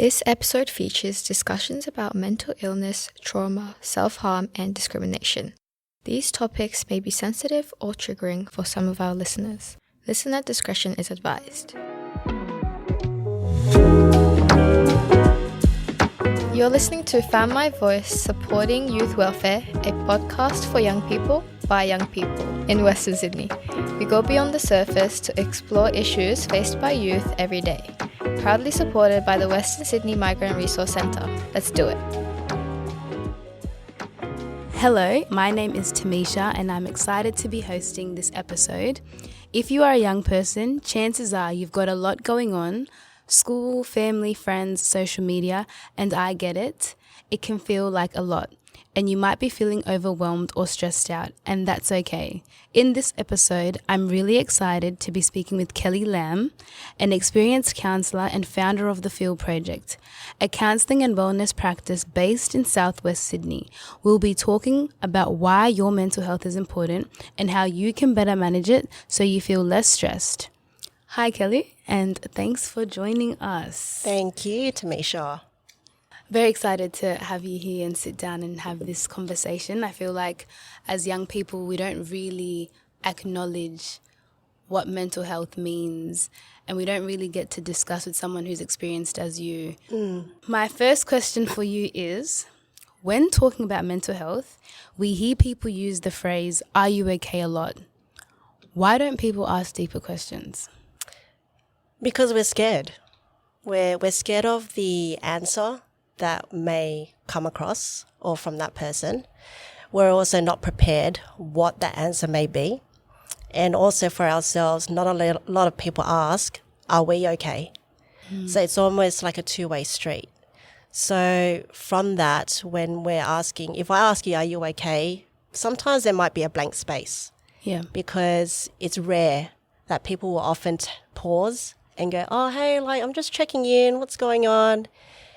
This episode features discussions about mental illness, trauma, self-harm, and discrimination. These topics may be sensitive or triggering for some of our listeners. Listener discretion is advised. You're listening to Found My Voice, Supporting Youth Welfare, a podcast for young people by young people in Western Sydney. We go beyond the surface to explore issues faced by youth every day. Proudly supported by the Western Sydney Migrant Resource Centre. Let's do it. Hello, my name is Tamisha and I'm excited to be hosting this episode. If you are a young person, chances are you've got a lot going on: school, family, friends, social media, and I get it. It can feel like a lot, and you might be feeling overwhelmed or stressed out, and that's okay. In this episode, I'm really excited to be speaking with Kelly Lamb, an experienced counsellor and founder of the Feel Project, a counselling and wellness practice based in southwest Sydney. We'll be talking about why your mental health is important and how you can better manage it so you feel less stressed. Hi, Kelly, and thanks for joining us. Thank you, Tamisha. Very excited to have you here and sit down and have this conversation. I feel like as young people, we don't really acknowledge what mental health means, and we don't really get to discuss with someone who's experienced as you. My first question for you is, when talking about mental health, we hear people use the phrase, "Are you okay?" a lot. Why don't people ask deeper questions? Because we're scared. We're scared of the answer that may come across or from that person. We're also not prepared what that answer may be. And also for ourselves, not a lot of people ask, are we okay? So it's almost like a two-way street. So from that, when we're asking, if I ask you, are you okay? Sometimes there might be a blank space. Yeah. Because it's rare that people will often pause and go, oh, hey, I'm just checking in, what's going on?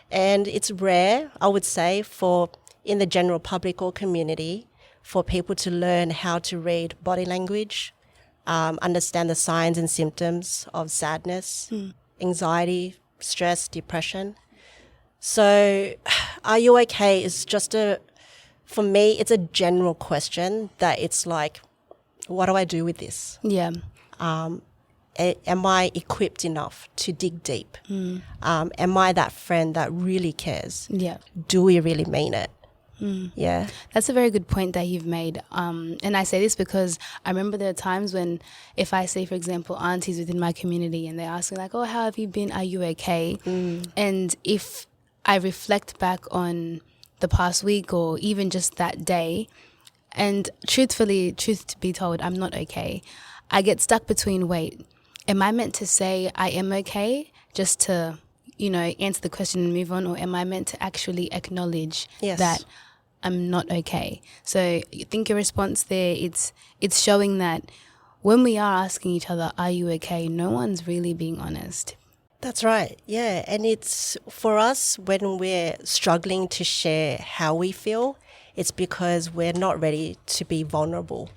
And it's rare, I would say, for in the general public or community, for people to learn how to read body language, understand the signs and symptoms of sadness, anxiety, stress, depression. So, are you okay is just for me, it's a general question that it's like, what do I do with this? Yeah. Am I equipped enough to dig deep? Am I that friend that really cares? Yeah. Do we really mean it? Yeah. That's a very good point that you've made. And I say this because I remember there are times when if I see, for example, aunties within my community and they ask me like, oh, how have you been? Are you okay? And if I reflect back on the past week or even just that day, and truth to be told, I'm not okay, I get stuck between, wait, am I meant to say I am okay just to, answer the question and move on, or am I meant to actually acknowledge that I'm not okay? So I think your response there, it's showing that when we are asking each other, are you okay, no one's really being honest. That's right. Yeah. And it's for us when we're struggling to share how we feel, it's because we're not ready to be vulnerable,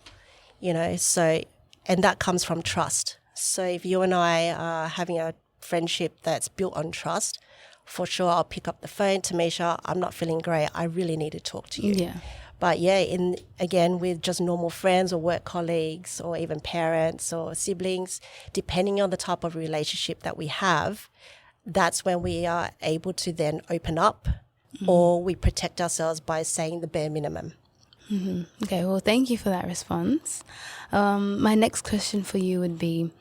so, and that comes from trust. So if you and I are having a friendship that's built on trust, for sure I'll pick up the phone, Tamisha, I'm not feeling great. I really need to talk to you. Yeah. But yeah, again, with just normal friends or work colleagues or even parents or siblings, depending on the type of relationship that we have, that's when we are able to then open up or we protect ourselves by saying the bare minimum. Okay, well, thank you for that response. My next question for you would be,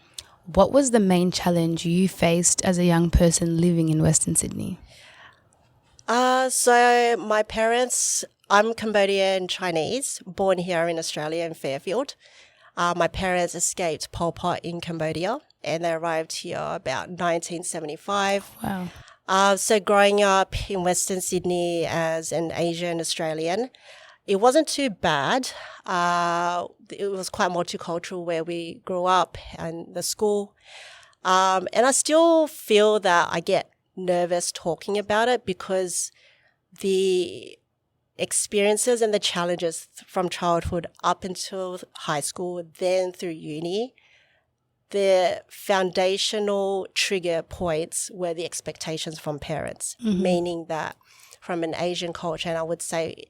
what was the main challenge you faced as a young person living in Western Sydney? So my parents, I'm Cambodian Chinese, born here in Australia in Fairfield. My parents escaped Pol Pot in Cambodia and they arrived here about 1975. Wow. So growing up in Western Sydney as an Asian Australian, it wasn't too bad. It was quite multicultural where we grew up and the school. And I still feel that I get nervous talking about it because the experiences and the challenges from childhood up until high school, then through uni, the foundational trigger points were the expectations from parents, meaning that from an Asian culture, and I would say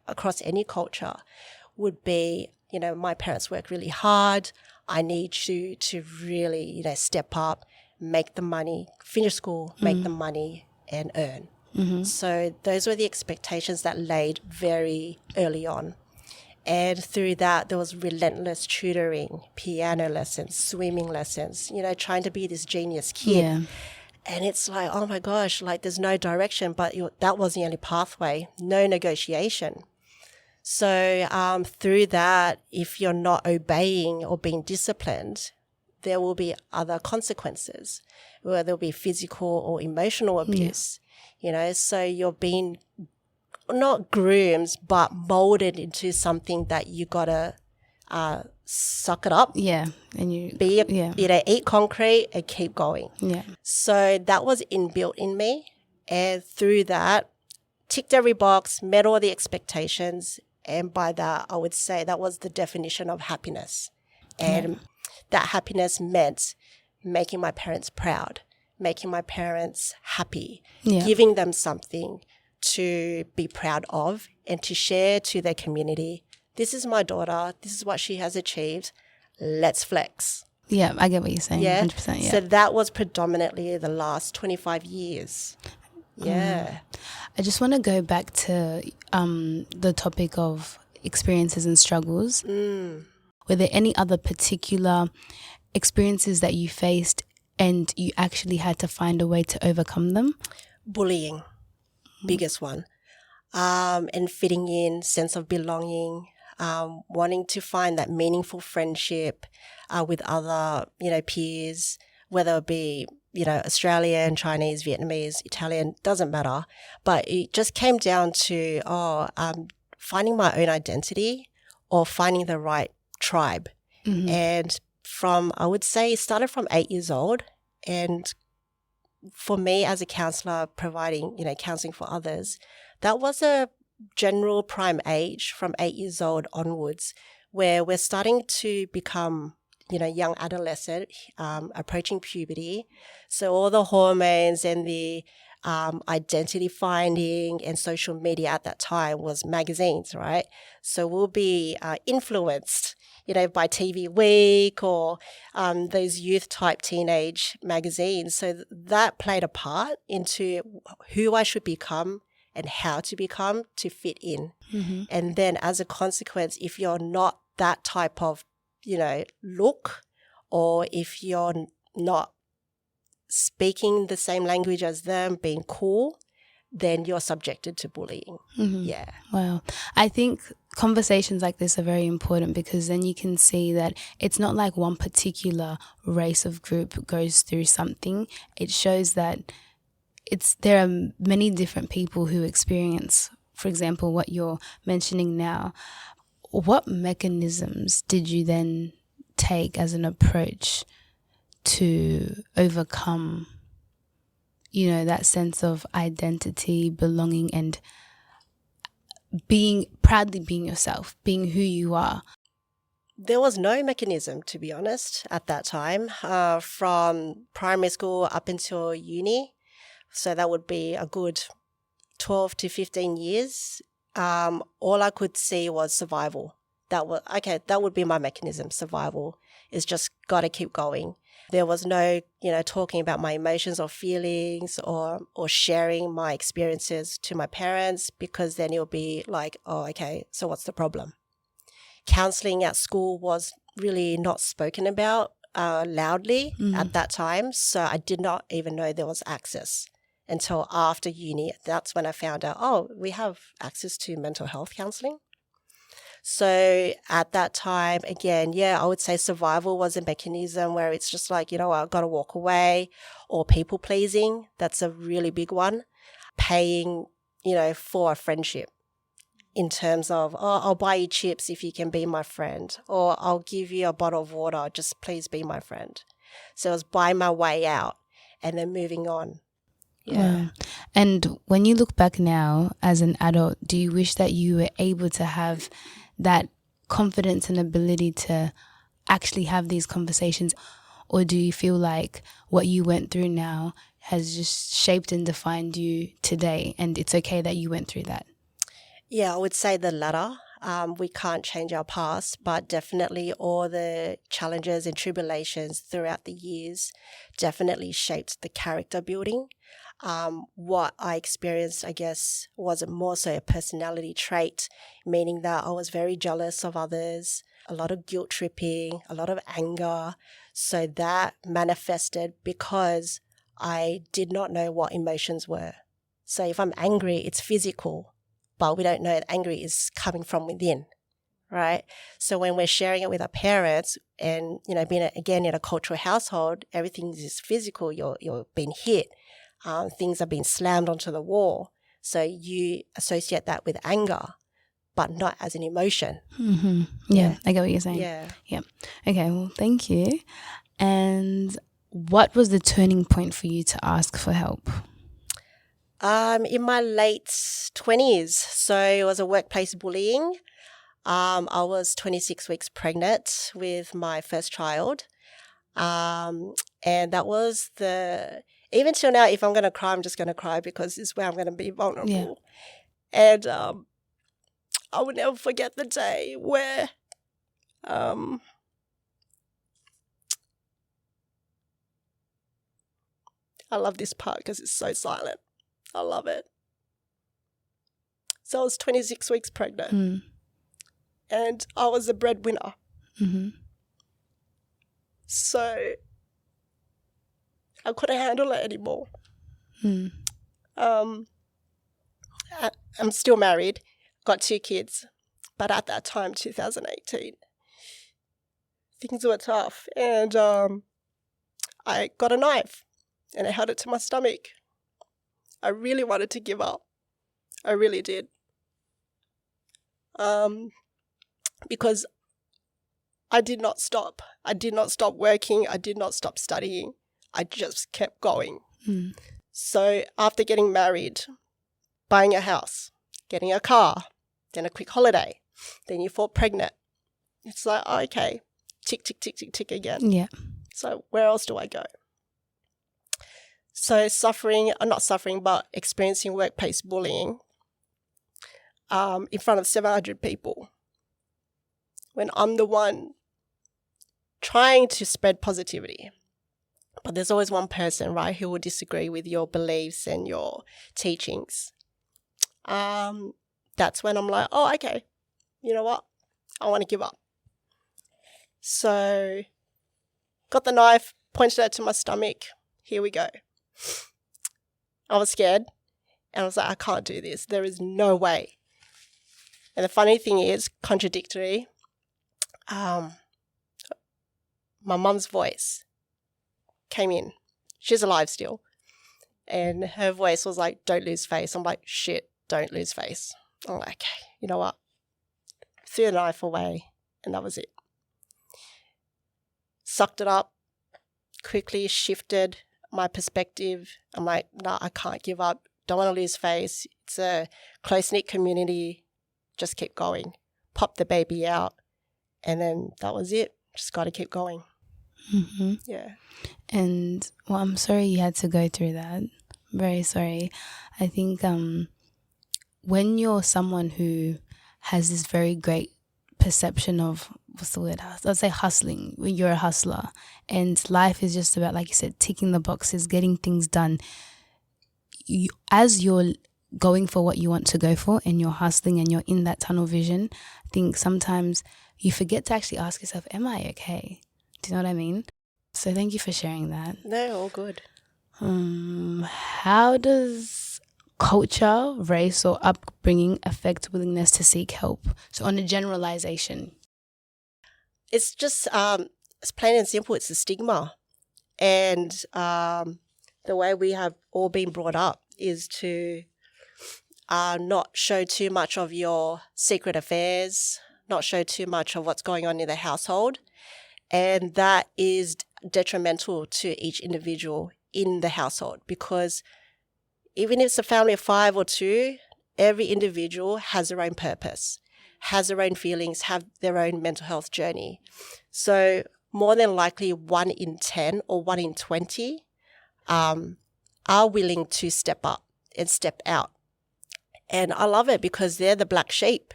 across any culture, would be, my parents work really hard. I need you to really, step up, make the money, finish school, make the money and earn. So those were the expectations that laid very early on. And through that, there was relentless tutoring, piano lessons, swimming lessons, trying to be this genius kid. Yeah. And it's like, oh my gosh, like there's no direction, but that was the only pathway, no negotiation. So through that, if you're not obeying or being disciplined, there will be other consequences, whether there'll be physical or emotional abuse, so you're being not groomed, but molded into something that you gotta suck it up. Yeah. And you eat concrete and keep going. Yeah. So that was inbuilt in me. And through that, ticked every box, met all the expectations. And by that, I would say that was the definition of happiness. And that happiness meant making my parents proud, making my parents happy, giving them something to be proud of and to share to their community. This is my daughter. This is what she has achieved. Let's flex. Yeah, I get what you're saying. Yeah. 100%. Yeah. So that was predominantly the last 25 years. Yeah. I just want to go back to the topic of experiences and struggles. Were there any other particular experiences that you faced and you actually had to find a way to overcome them? Bullying, biggest one. And fitting in, sense of belonging, wanting to find that meaningful friendship with other, peers, whether it be, Australian, Chinese, Vietnamese, Italian, doesn't matter. But it just came down to finding my own identity or finding the right tribe. And I would say it started from 8 years old. And for me as a counsellor providing, counselling for others, that was a general prime age from 8 years old onwards where we're starting to become, young adolescent, approaching puberty. So all the hormones and the identity finding and social media at that time was magazines, right? So we'll be influenced, by TV Week or those youth type teenage magazines. So that played a part into who I should become and how to become to fit in. And then as a consequence, if you're not that type of, look, or if you're not speaking the same language as them, being cool, then you're subjected to bullying. Yeah. Wow. I think conversations like this are very important because then you can see that it's not like one particular race of group goes through something. It shows that there are many different people who experience, for example, what you're mentioning now. What mechanisms did you then take as an approach to overcome, that sense of identity, belonging, and proudly being yourself, being who you are? There was no mechanism, to be honest, at that time, from primary school up until uni. So that would be a good 12 to 15 years. All I could see was survival. That would be my mechanism. Survival is just got to keep going. There was no, talking about my emotions or feelings or sharing my experiences to my parents because then it'll be like, oh, okay, so what's the problem? Counselling at school was really not spoken about loudly at that time. So I did not even know there was access until after uni. That's when I found out, oh, we have access to mental health counselling. So at that time, again, I would say survival was a mechanism where it's just like, I've got to walk away, or people pleasing. That's a really big one. Paying, for a friendship in terms of, oh, I'll buy you chips if you can be my friend, or I'll give you a bottle of water, just please be my friend. So I was buying my way out and then moving on. Yeah. Wow. And when you look back now as an adult, do you wish that you were able to have that confidence and ability to actually have these conversations? Or do you feel like what you went through now has just shaped and defined you today, and it's okay that you went through that? Yeah, I would say the latter. We can't change our past, but definitely all the challenges and tribulations throughout the years definitely shaped the character building. What I experienced, I guess, was more so a personality trait, meaning that I was very jealous of others, a lot of guilt tripping, a lot of anger. So that manifested because I did not know what emotions were. So if I'm angry, it's physical, but we don't know that anger is coming from within, right? So when we're sharing it with our parents and, being, again, in a cultural household, everything is physical. You're being hit. Things are being slammed onto the wall. So you associate that with anger, but not as an emotion. Mm-hmm. Yeah, I get what you're saying. Yeah. Okay, well, thank you. And what was the turning point for you to ask for help? In my late 20s, so it was a workplace bullying. I was 26 weeks pregnant with my first child. And that was even till now, if I'm going to cry, I'm just going to cry because it's where I'm going to be vulnerable. Yeah. And I would never forget the day where I love this part because it's so silent. I love it. So I was 26 weeks pregnant and I was the breadwinner. Mm-hmm. So I couldn't handle it anymore. I'm still married, got 2 kids, but at that time, 2018, things were tough. And I got a knife and I held it to my stomach. I really wanted to give up. I really did. Because I did not stop. I did not stop working. I did not stop studying. I just kept going. So after getting married, buying a house, getting a car, then a quick holiday, then you fall pregnant. It's like, oh, okay, tick, tick, tick, tick, tick again. Yeah. So where else do I go? So experiencing workplace bullying in front of 700 people when I'm the one trying to spread positivity. But there's always one person, right, who will disagree with your beliefs and your teachings. That's when I'm like, oh, okay, you know what? I want to give up. So got the knife, pointed it to my stomach. Here we go. I was scared and I was like, I can't do this. There is no way. And the funny thing is, contradictory, my mum's voice came in. She's alive still. And her voice was like, don't lose face. I'm like, shit, don't lose face. I'm like, okay, you know what? Threw the knife away and that was it. Sucked it up, quickly shifted my perspective. I'm like, no, I can't give up. Don't want to lose face. It's a close-knit community. Just keep going. Pop the baby out. And then that was it. Just got to keep going. Mm-hmm. Yeah. And well, I'm sorry you had to go through that. Very sorry. I think when you're someone who has this very great perception of, what's the word? I'd say hustling. When you're a hustler and life is just about, like you said, ticking the boxes, getting things done. As you're going for what you want to go for and you're hustling and you're in that tunnel vision, I think sometimes you forget to actually ask yourself, am I okay? Do you know what I mean? So thank you for sharing that. No, all good. How does culture, race or upbringing affect willingness to seek help? So on a generalization. It's just, it's plain and simple, it's the stigma. And the way we have all been brought up is to not show too much of your secret affairs, not show too much of what's going on in the household. And that is detrimental to each individual in the household, because even if it's a family of 5 or 2, every individual has their own purpose, has their own feelings, have their own mental health journey. So more than likely 1 in 10 or 1 in 20 are willing to step up and step out. And I love it because they're the black sheep.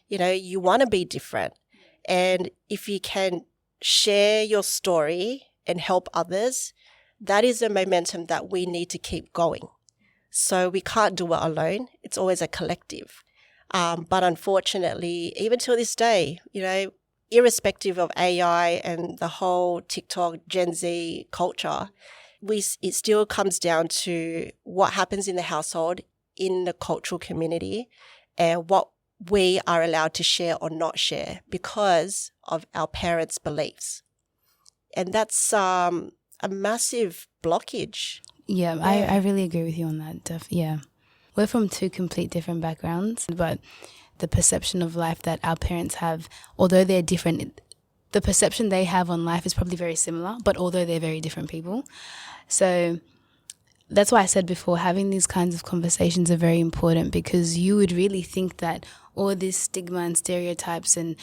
You know, you want to be different. And if you can share your story and help others, that is the momentum that we need to keep going. So we can't do it alone. It's always a collective. But unfortunately, even till this day, you know, irrespective of AI and the whole TikTok Gen Z culture, it still comes down to what happens in the household, in the cultural community, and what we are allowed to share or not share because of our parents' beliefs. And that's a massive blockage. Yeah, I really agree with you on that. Yeah. We're from two complete different backgrounds, but the perception of life that our parents have, although they're different, the perception they have on life is probably very similar, but although they're very different people. So that's why I said before, having these kinds of conversations are very important, because you would really think that all this stigma and stereotypes and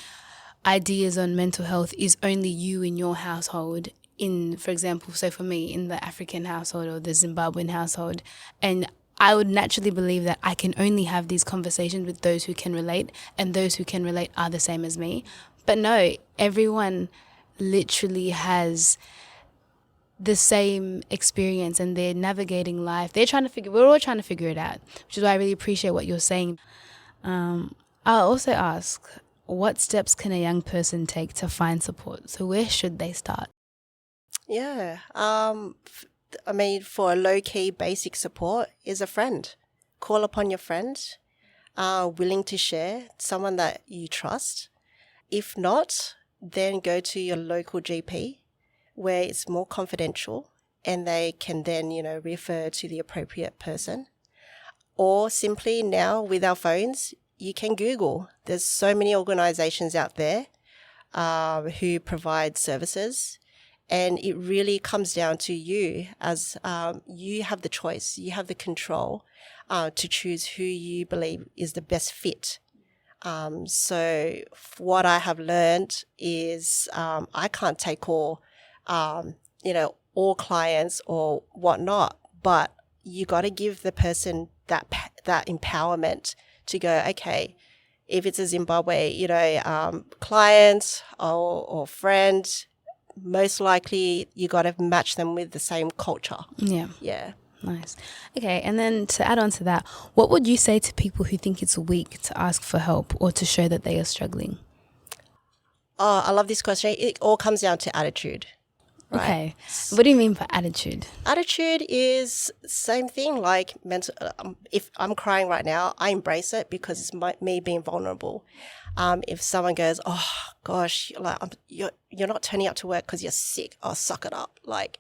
ideas on mental health is only you in your household. In, for example, so for me, in the African household or the Zimbabwean household, and I would naturally believe that I can only have these conversations with those who can relate, and those who can relate are the same as me. But no, everyone literally has the same experience and they're navigating life. We're all trying to figure it out, which is why I really appreciate what you're saying. I'll also ask, what steps can a young person take to find support? So where should they start? Yeah. I mean, for a low-key basic support is a friend. Call upon your friend, willing to share, someone that you trust. If not, then go to your local GP where it's more confidential and they can then, you know, refer to the appropriate person. Or simply now with our phones, you can Google. There's so many organizations out there who provide services. And it really comes down to you as you have the choice, you have the control to choose who you believe is the best fit. So what I have learned is I can't take all clients or whatnot, but you got to give the person that empowerment to go, okay, if it's a Zimbabwe, client or friend, most likely you got to match them with the same culture. Yeah. Yeah. Nice. Okay, and then to add on to that, what would you say to people who think it's weak to ask for help or to show that they are struggling? Oh, I love this question. It all comes down to attitude. Right? Okay. What do you mean by attitude? Attitude is same thing like mental. If I'm crying right now, I embrace it because it's me being vulnerable. If someone goes, oh gosh, like you're not turning up to work because you're sick, oh suck it up. Like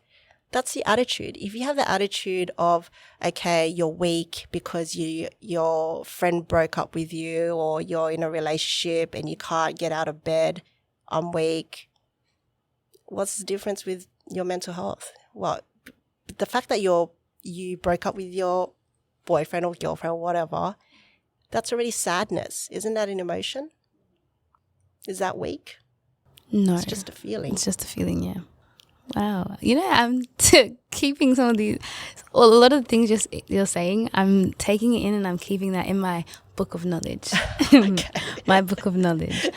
that's the attitude. If you have the attitude of, okay, you're weak because your friend broke up with you or you're in a relationship and you can't get out of bed, I'm weak. What's the difference with your mental health? Well, the fact that you broke up with your boyfriend or girlfriend or whatever, that's already sadness. Isn't that an emotion? Is that weak? No. It's just a feeling. It's just a feeling, yeah. Wow. I'm keeping some of these, a lot of the things you're saying, I'm taking it in and I'm keeping that in my book of knowledge. My book of knowledge.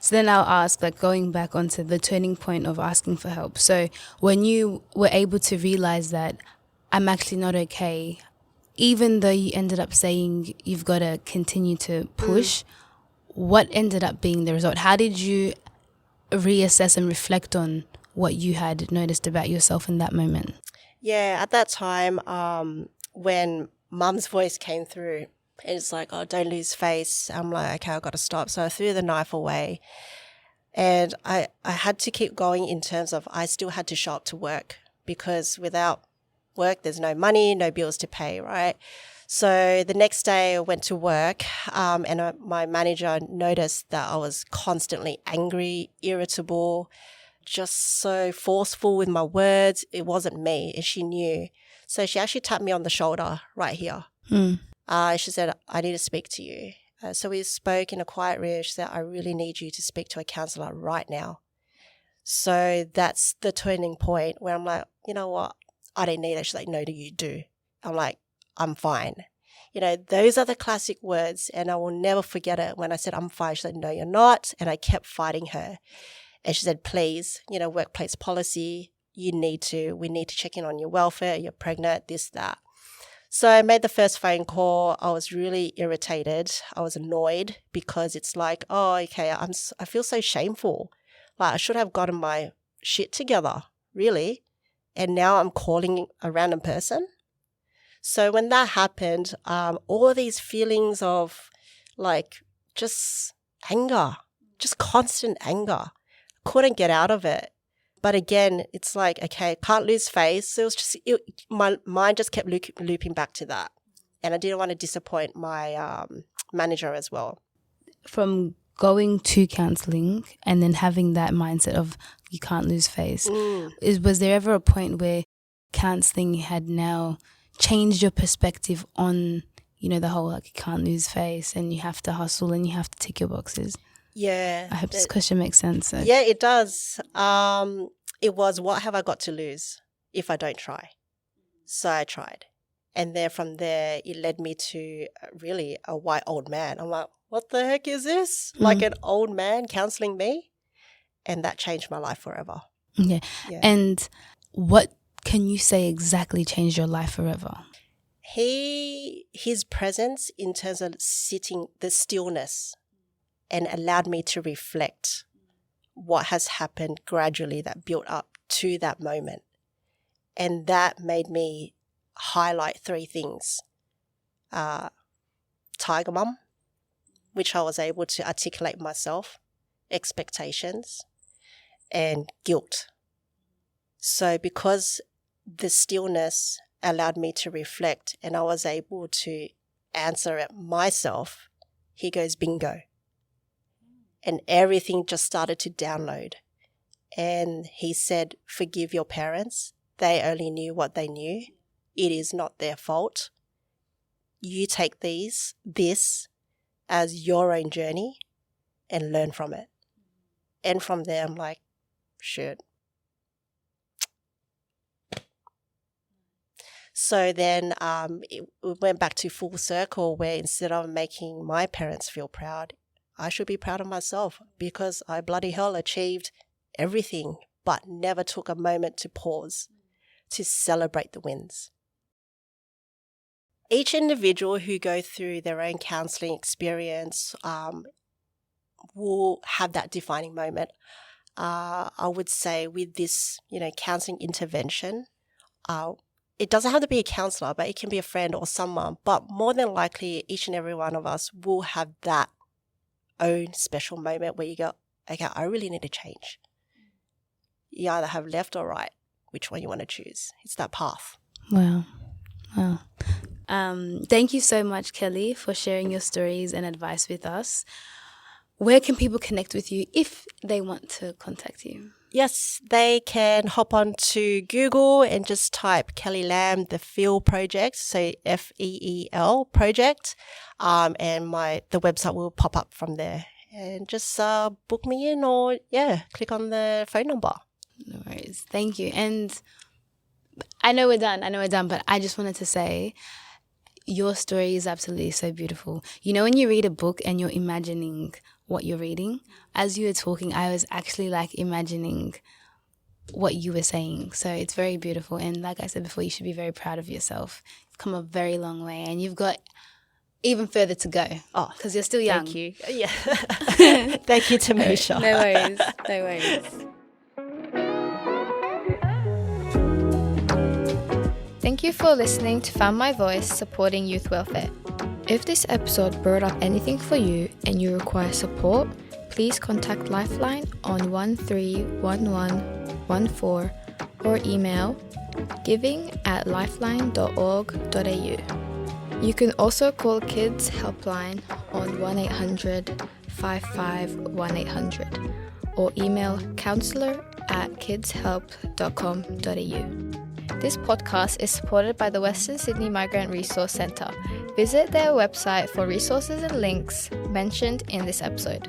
So then I'll ask, like going back onto the turning point of asking for help. So when you were able to realize that I'm actually not okay, even though you ended up saying you've got to continue to push, what ended up being the result? How did you reassess and reflect on what you had noticed about yourself in that moment? Yeah, at that time, when mum's voice came through, and it's like, oh, don't lose face. I'm like, okay, I've got to stop. So I threw the knife away. And I had to keep going in terms of I still had to show up to work because without work, there's no money, no bills to pay, right? So the next day I went to work and my manager noticed that I was constantly angry, irritable, just so forceful with my words. It wasn't me, and she knew. So she actually tapped me on the shoulder right here. She said, I need to speak to you. So we spoke in a quiet room. She said, I really need you to speak to a counsellor right now. So that's the turning point where I'm like, you know what? I don't need it. She's like, no, you do. I'm like, I'm fine. You know, those are the classic words, and I will never forget it. When I said, I'm fine, she said, no, you're not. And I kept fighting her. And she said, please, you know, workplace policy, we need to check in on your welfare, you're pregnant, this, that. So I made the first phone call. I was really irritated. I was annoyed because it's like, oh, okay, I feel so shameful. Like I should have gotten my shit together, really. And now I'm calling a random person. So when that happened, all these feelings of like just anger, just constant anger, couldn't get out of it. But again, it's like, okay, can't lose face. So it was just, my mind just kept looping back to that. And I didn't want to disappoint my manager as well. From going to counselling and then having that mindset of you can't lose face, was there ever a point where counselling had now changed your perspective on, you know, the whole like you can't lose face and you have to hustle and you have to tick your boxes? Yeah. I hope this question makes sense. So. Yeah, it does. It was, what have I got to lose if I don't try? So I tried. And then from there, it led me to really a white old man. I'm like, what the heck is this? Like an old man counselling me? And that changed my life forever. Yeah. And what can you say exactly changed your life forever? His presence in terms of sitting, the stillness, and allowed me to reflect what has happened gradually that built up to that moment. And that made me highlight 3 things. Tiger mum, which I was able to articulate myself, expectations, and guilt. So because the stillness allowed me to reflect and I was able to answer it myself, he goes, bingo. And everything just started to download. And he said, forgive your parents. They only knew what they knew. It is not their fault. You take this as your own journey and learn from it. And from there, I'm like, shit. So then it went back to full circle where instead of making my parents feel proud, I should be proud of myself because I bloody hell achieved everything but never took a moment to pause, to celebrate the wins. Each individual who go through their own counselling experience will have that defining moment. I would say with this, counselling intervention, it doesn't have to be a counsellor, but it can be a friend or someone. But more than likely, each and every one of us will have that own special moment where you go, okay, I really need to change. You either have left or right, which one you want to choose. It's that path. Wow. Thank you so much, Kelly, for sharing your stories and advice with us. Where can people connect with you if they want to contact you? Yes, they can hop on to Google and just type Kelly Lam, the FEEL project, so FEEL project, and the website will pop up from there. And just book me in or, click on the phone number. No worries. Thank you. And I know we're done, but I just wanted to say your story is absolutely so beautiful. You know when you read a book and you're imagining what you're reading? As you were talking, I was actually like imagining what you were saying. So it's very beautiful. And like I said before, you should be very proud of yourself. You've come a very long way and you've got even further to go. Oh, because you're still young. Thank you. Yeah. Thank you, Tamisha. No worries. Thank you for listening to Found My Voice, supporting youth welfare. If this episode brought up anything for you and you require support, please contact Lifeline on 131114 or email giving@lifeline.org.au. You can also call Kids Helpline on 1-800-55-1800 or email counsellor@kidshelp.com.au. This podcast is supported by the Western Sydney Migrant Resource Centre. Visit their website for resources and links mentioned in this episode.